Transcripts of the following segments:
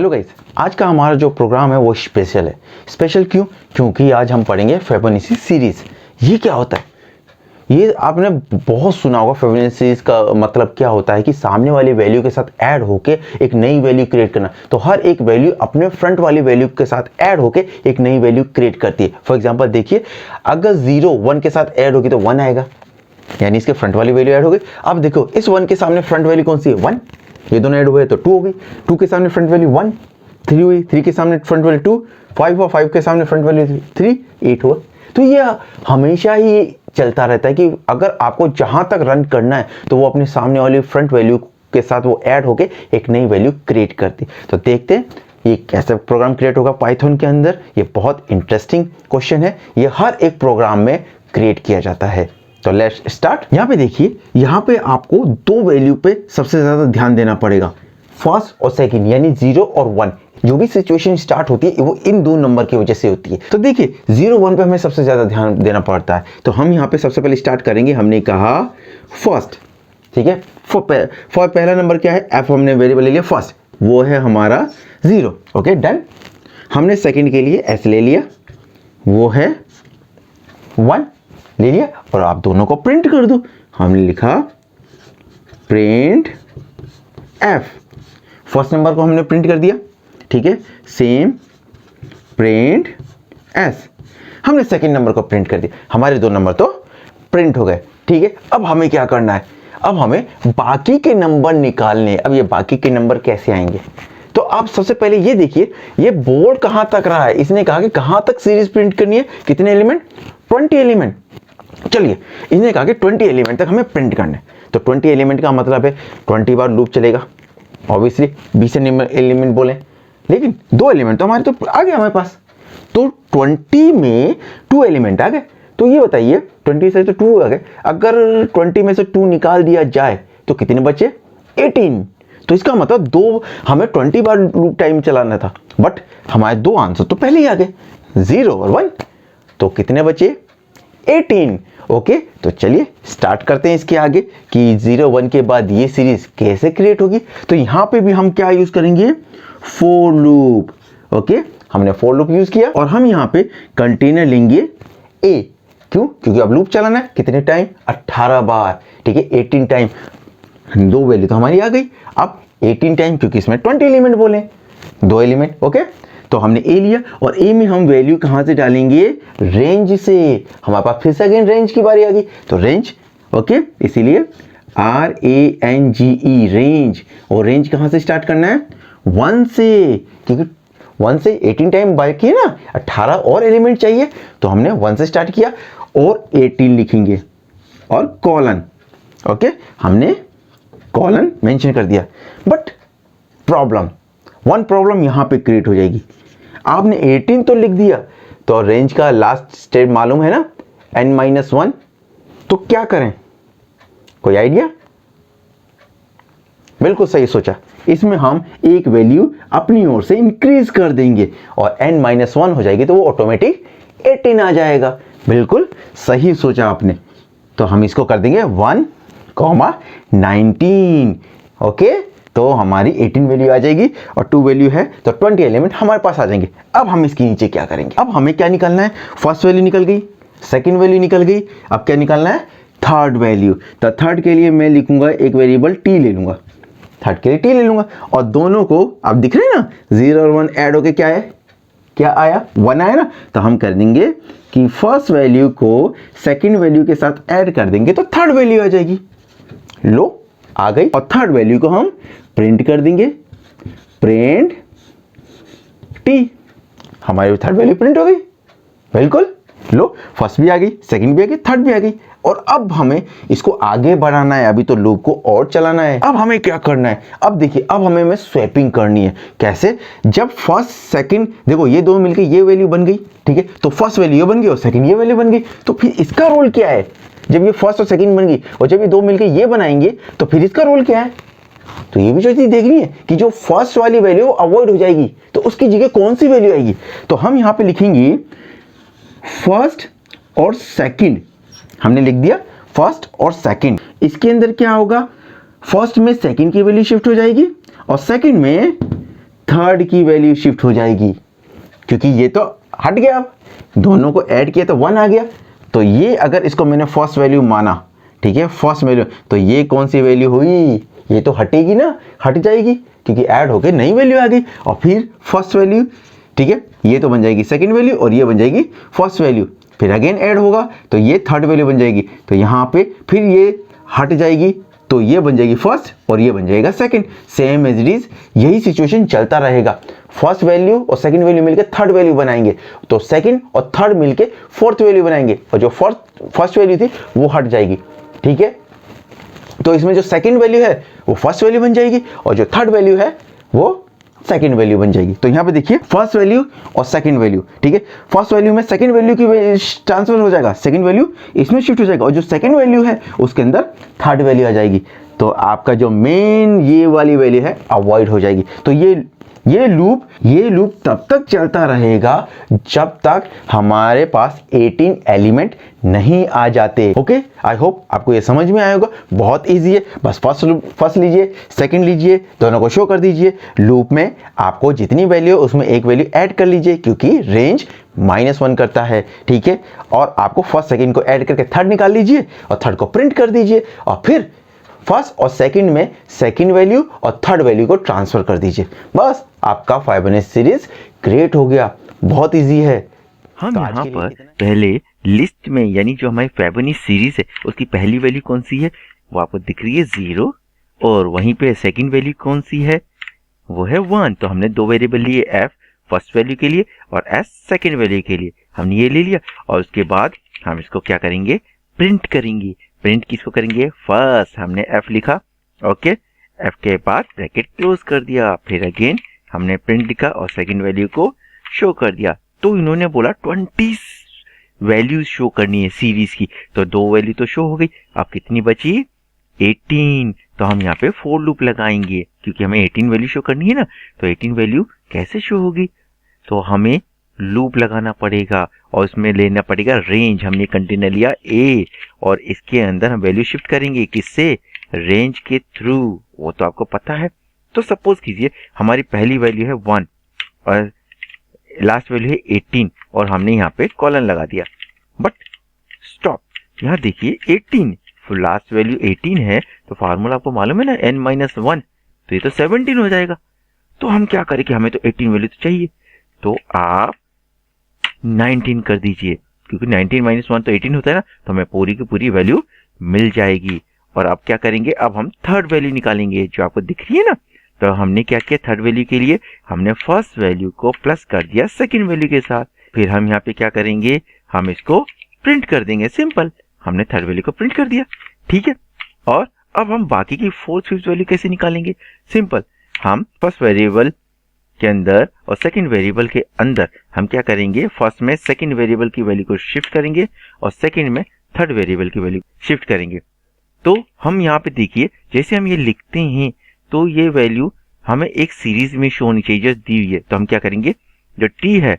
Hello guys, आज का हमारा जो प्रोग्राम है वो स्पेशल है। स्पेशल क्यों? क्योंकि आज हम पढ़ेंगे फिबोनाची सीरीज। ये क्या होता है? ये आपने बहुत सुना होगा। फिबोनाची सीरीज का मतलब क्या होता है कि सामने वाली वैल्यू के साथ ऐड होके एक नई वैल्यू क्रिएट करना। तो हर एक वैल्यू अपने फ्रंट वाली वैल्यू के साथ ऐड होके एक नई वैल्यू क्रिएट करती है। फॉर एग्जांपल देखिए, अगर 0 1 के साथ ऐड होगी तो 1 आएगा, यानी इसके फ्रंट वाली वैल्यू ऐड हो गई। अब देखो, इस 1 के सामने फ्रंट वैल्यू कौन सी है? 1। ये दोनों ऐड हुए तो 2 हो गई। 2 के सामने फ्रंट वैल्यू 1, 3 हुई। 3 के सामने फ्रंट वैल्यू 2, 5 और 5 के सामने फ्रंट वैल्यू 3, 8 हुआ। तो ये हमेशा ही चलता रहता है कि अगर आपको जहां तक रन करना है तो वो अपने सामने वाली फ्रंट वैल्यू के साथ वो ऐड होके एक नई वैल्यू क्रिएट करती। तो देखते हैं ये कैसे प्रोग्राम क्रिएट होगा पाइथन के अंदर। ये बहुत इंटरेस्टिंग क्वेश्चन है। ये हर एक प्रोग्राम में क्रिएट किया जाता है। तो लेट्स स्टार्ट। यहाँ पे देखिए, यहाँ पे आपको दो वैल्यू पे सबसे ज्यादा ध्यान देना पड़ेगा, फर्स्ट और सेकंड, यानी 0 और 1। जो भी सिचुएशन स्टार्ट होती है वो इन दो नंबर की वजह से होती है। तो देखिए 0 1 पे हमें सबसे ज्यादा ध्यान देना पड़ता है। तो हम यहाँ पे सबसे पहले स्टार्ट करेंगे। हमने कहा फर्स्ट, ठीक है। फॉर पहला नंबर क्या है? एफ हमने वेरिएबल ले लिया फर्स्ट, वो है हमारा 0। Okay, done. हमने सेकंड के लिए एस ले लिया, वो है 1 ले लिया। और आप दोनों को प्रिंट कर दो। हमने लिखा प्रिंट एफ। फर्स्ट नंबर को हमने प्रिंट कर दिया, ठीक है। Same print S. हमने सेकंड नंबर को प्रिंट कर दिया। हमारे दो नंबर तो प्रिंट हो गए, ठीक है। अब हमें क्या करना है? अब हमें बाकी के नंबर निकालने। अब ये बाकी के नंबर कैसे आएंगे? तो आप सबसे पहले ये देखिए, ये बोर्ड कहां तक रहा है। इसने कहा कि कहां तक सीरीज प्रिंट करनी है, कितने एलिमेंट? 20 एलिमेंट। चलिए, इसने कहा कि 20 एलिमेंट तक हमें प्रिंट करना है। तो 20 एलिमेंट का मतलब है 20 बार लूप चलेगा। ऑब्वियसली 20 एलिमेंट बोले, लेकिन 2 एलिमेंट तो हमारे तो आ गए हमारे पास। तो 20 में 2 एलिमेंट आ गए। तो ये बताइए, 20 से तो 2 आ गए। अगर 20 में से 2 निकाल दिया जाए तो कितने बचे? 18। तो इसका मतलब हमें 20 बार लूप टाइम चलाना था, बट हमारे दो आंसर तो पहले ही आ गए, 0 और 1। तो कितने बचे? 18। ओके, तो चलिए स्टार्ट करते हैं इसके आगे कि 0 1 के बाद ये सीरीज कैसे क्रिएट होगी। तो यहां पे भी हम क्या यूज करेंगे? For loop. ओके, हमने फॉर लूप यूज किया और हम यहां पे कंटेनर लेंगे ए। क्यों? क्योंकि अब लूप चलाना है। कितने टाइम? 18 बार, ठीक है। 18 टाइम, दो वैल्यू तो हमारी आ गई। अब 18 टाइम, क्योंकि इसमें 20 एलिमेंट बोले, 2 एलिमेंट। ओके, तो हमने ए लिया और ए में हम वैल्यू कहां से डालेंगे? रेंज से। हमारे पास फिर से अगेन रेंज की बारी आ गई, तो रेंज। ओके, इसीलिए RANGE, रेंज। और रेंज कहां से स्टार्ट करना है? 1 से, क्योंकि 1 से 18 टाइम बाकी है ना, 18 और एलिमेंट चाहिए। तो हमने 1 से स्टार्ट किया और 18 लिखेंगे और कॉलन। ओके, हमने कॉलन मेंशन कर दिया। बट प्रॉब्लम यहां पे क्रिएट हो जाएगी। आपने 18 तो लिख दिया, तो रेंज का लास्ट स्टेप मालूम है ना, n-1। तो क्या करें? कोई आइडिया? बिल्कुल सही सोचा। इसमें हम एक वैल्यू अपनी ओर से इंक्रीज कर देंगे और n-1 हो जाएगी, तो वो ऑटोमेटिक 18 आ जाएगा। बिल्कुल सही सोचा आपने। तो हम इसको कर देंगे 1, 19। ओके, तो हमारी 18 वैल्यू आ जाएगी और 2 वैल्यू है तो 20 एलिमेंट हमारे पास आ जाएंगे। अब हम इसके नीचे क्या करेंगे? अब हमें क्या निकालना है? फर्स्ट वैल्यू निकल गई, सेकंड वैल्यू निकल गई। अब क्या निकालना है? Third value. तो थर्ड के लिए मैं लिखूंगा एक वेरिएबल t ले लूंगा, थर्ड के लिए t ले लूंगा। और दोनों को आप दिख रहे हैं ना, 0 और 1 ऐड होके क्या है? क्या आया? 1 आया ना। तो हम कर देंगे कि फर्स्ट वैल्यू को सेकंड वैल्यू के साथ ऐड कर देंगे तो थर्ड वैल्यू आ जाएगी। लो, आ गई। और थर्ड वैल्यू को हम प्रिंट कर देंगे, प्रिंट t। हमारी थर्ड वैल्यू प्रिंट हो गई। बिल्कुल, लो, फर्स्ट भी आ गई, सेकंड भी आ गई, थर्ड भी आ गई। और अब हमें इसको आगे बढ़ाना है। अभी तो लूप को और चलाना है। अब हमें क्या करना है? अब देखिए, अब हमें स्वैपिंग करनी है। कैसे? जब फर्स्ट सेकंड, देखो ये दो मिलकर ये वैल्यू बन गई, ठीक है। तो फर्स्ट वैल्यू ये बन गई और सेकंड ये वैल्यू बन गई। तो फिर इसका रोल क्या है? जब ये फर्स्ट और सेकंड बन गई और जब ये दो मिलकर ये बनाएंगे तो फिर इसका रोल क्या है? तो ये भी जो चीज देखनी है कि जो फर्स्ट वाली वैल्यू अवॉइड हो जाएगी, तो उसकी जगह कौन सी वैल्यू आएगी? तो हम यहां पे लिखेंगे फर्स्ट और सेकंड। हमने लिख दिया फर्स्ट और सेकंड। इसके अंदर क्या होगा? फर्स्ट में सेकंड की वैल्यू शिफ्ट हो जाएगी और सेकंड में थर्ड की वैल्यू शिफ्ट हो जाएगी, क्योंकि ये तो हट गया, अब दोनों को ऐड किया तो 1 आ गया। तो ये अगर इसको मैंने फर्स्ट वैल्यू माना, ठीक है, फर्स्ट वैल्यू, तो ये कौन सी वैल्यू हुई, ये तो हटेगी ना, हट जाएगी क्योंकि ऐड होके नई वैल्यू आ गई। और फिर फर्स्ट वैल्यू, ठीक है, ये तो बन जाएगी सेकंड वैल्यू और ये बन जाएगी फर्स्ट वैल्यू, फिर अगेन ऐड होगा तो ये थर्ड वैल्यू बन जाएगी। तो यहाँ पे फिर ये हट जाएगी तो ये बन जाएगी फर्स्ट और ये बन जाएगा second. Same as it is यही सिचुएशन चलता रहेगा। फर्स्ट वैल्यू और सेकंड वैल्यू मिलकर थर्ड वैल्यू बनाएंगे, तो सेकंड और थर्ड मिलके फोर्थ वैल्यू बनाएंगे, और जो फर्स्ट वैल्यू थी वो हट जाएगी, ठीक है। तो इसमें जो सेकंड वैल्यू है वो फर्स्ट वैल्यू बन जाएगी और जो थर्ड वैल्यू है वो सेकंड वैल्यू बन जाएगी। तो यहाँ पे देखिए फर्स्ट वैल्यू और सेकंड वैल्यू, ठीक है, फर्स्ट वैल्यू में सेकंड वैल्यू की ट्रांसफर हो जाएगा, सेकंड वैल्यू इसमें शिफ्ट हो जाएगा और जो सेकंड वैल्यू है उसके अंदर थर्ड वैल्यू आ जाएगी। तो आपका जो मेन ये वाली वैल्यू है अवॉइड हो जाएगी। तो ये लूप तब तक चलता रहेगा जब तक हमारे पास 18 एलिमेंट नहीं आ जाते। ओके, आई होप आपको ये समझ में आया होगा। बहुत इजी है, बस फर्स्ट लीजिए, सेकंड लीजिए, दोनों को शो कर दीजिए। लूप में आपको जितनी वैल्यू उसमें एक वैल्यू ऐड कर लीजिए, क्योंकि रेंज -1 करता है, ठीक है। और आपको फर्स्ट सेकंड को ऐड करके थर्ड निकाल लीजिए और थर्ड को प्रिंट कर दीजिए और फिर फर्स्ट और सेकंड में सेकंड वैल्यू और थर्ड वैल्यू को ट्रांसफर कर दीजिए। बस आपका फाइबोनाची सीरीज क्रिएट हो गया। बहुत इजी है। हम यहाँ पर पहले लिस्ट में, यानी जो हमारी फाइबोनाची सीरीज है उसकी पहली वैल्यू कौन सी है वो आपको दिख रही है 0, और वहीं पे सेकंड वैल्यू कौन सी है वो है 1। तो हमने दो वेरिएबल लिए, f फर्स्ट वैल्यू के लिए और s सेकंड वैल्यू के लिए, हमने ये ले लिया। और उसके बाद हम इसको क्या करेंगे, प्रिंट करेंगे। प्रिंट किसको करेंगे, फर्स्ट हमने f लिखा, ओके, f के बाद ब्रैकेट क्लोज कर दिया, फिर अगेन हमने प्रिंट लिखा और सेकंड वैल्यू को शो कर दिया। तो इन्होंने बोला 20 वैल्यूज शो करनी है सीरीज की, तो दो वैल्यू तो शो हो गई। अब कितनी बची, 18। तो हम यहाँ पे फोर लूप लगाएंगे क्योंकि हमें 18 वैल्यू शो करनी है ना। तो 18 वैल्यू कैसे शो होगी, तो हमें लूप लगाना पड़ेगा और उसमें लेना पड़ेगा रेंज। हमने कंटेनर लिया A और इसके अंदर हम वैल्यू शिफ्ट करेंगे, किससे, रेंज के थ्रू, वो तो आपको पता है। तो सपोज कीजिए हमारी पहली वैल्यू है 1 और लास्ट वैल्यू है 18 और हमने यहाँ पे कॉलन लगा दिया। बट स्टॉप, यहाँ देखिए 18, तो लास्ट वैल्यू 18 है, तो फार्मूला आपको मालूम है ना, n-1, तो ये तो 17 हो जाएगा। तो हम क्या करें कि हमें तो 18 वैल्यू तो चाहिए, तो आप 19 कर दीजिए, क्योंकि 19 - 1 तो 18 होता है ना, तो हमें पूरी की पूरी वैल्यू मिल जाएगी। और अब क्या करेंगे, अब हम थर्ड वैल्यू निकालेंगे जो आपको दिख रही है ना। तो हमने क्या किया, थर्ड वैल्यू के लिए हमने फर्स्ट वैल्यू को प्लस कर दिया सेकंड वैल्यू के साथ। फिर हम यहाँ पे क्या करेंगे, हम इसको प्रिंट कर देंगे, सिंपल, हमने थर्ड वैल्यू को प्रिंट कर दिया, ठीक है। और अब हम बाकी की फोर्थ फिफ्थ वैल्यू कैसे निकालेंगे, सिंपल, हम फर्स्ट वेरिएबल के अंदर और सेकंड वेरिएबल के अंदर हम क्या करेंगे, फर्स्ट में सेकंड वेरिएबल की वैल्यू को शिफ्ट करेंगे और सेकंड में थर्ड वेरिएबल की वैल्यू शिफ्ट करेंगे। तो हम यहाँ पे देखिए, जैसे हम ये लिखते हैं तो ये वैल्यू हमें एक सीरीज में शो होनी चाहिए जो दी हुई है। तो हम क्या करेंगे, जो t है,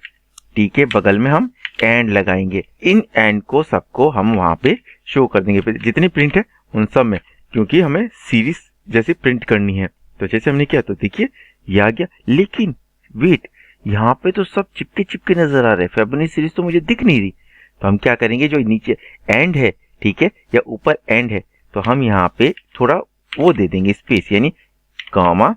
t के बगल में हम एंड लगाएंगे, इन एंड को सबको हम वहां पे शो कर देंगे, जितनी प्रिंट है उन सब में, क्योंकि हमें सीरीज जैसे प्रिंट करनी है। तो जैसे हमने किया, तो देखिए ये आ गया। लेकिन वेट, यहाँ पे तो सब चिपके चिपके नजर आ रहे हैं, फिबोनाची सीरीज तो मुझे दिख नहीं रही। तो हम क्या करेंगे, जो नीचे एंड है, ठीक है, या ऊपर एंड है, तो हम यहाँ पे थोड़ा वो दे देंगे स्पेस, यानी कॉमा,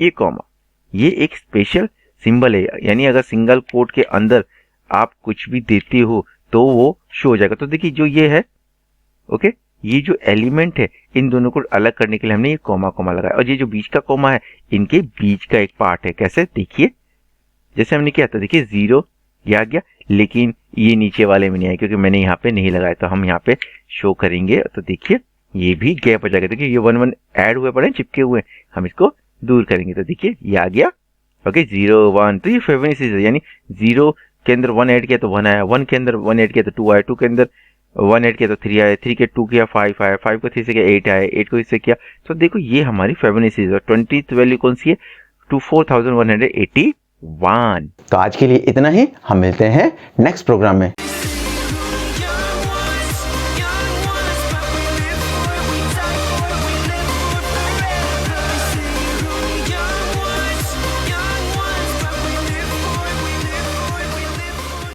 ये कॉमा, ये एक स्पेशल सिंबल है, यानी अगर सिंगल कोट के अंदर आप कुछ भी देते हो तो वो शो हो जाएगा। तो देखिए जो ये है, ओके, ये जो एलिमेंट है इन दोनों को अलग करने के लिए हमने ये कॉमा कॉमा लगाया, और ये जो बीच का कॉमा है इनके बीच का एक पार्ट है। कैसे, देखिए जैसे हमने किया, तो देखिए 0 ये आ गया, लेकिन ये नीचे वाले में नहीं आया क्योंकि मैंने यहाँ पे नहीं लगाया। तो हम यहाँ पे शो करेंगे, तो देखिए ये भी गैप हो जाएगा। देखिए ये 1 1 ऐड हुए पड़े, चिपके हुए, हम इसको दूर करेंगे, तो देखिए ये आ गया, ओके, 0 1। तो ये फिबोनाची सीरीज, यानी 0 के अंदर 1 ऐड किया तो 1 आया, 1 के अंदर 1 ऐड किया तो 2 आया, 2 के अंदर 1 ऐड किया तो 3 आया, 3 के 2 किया 5 आया, 5 को 3 से किया 8 आया, 8 को इससे किया। तो देखो ये हमारी फिबोनाची सीरीज है। 20th वैल्यू कौन सी है, 4181। तो आज के लिए इतना ही, हम मिलते हैं नेक्स्ट प्रोग्राम में।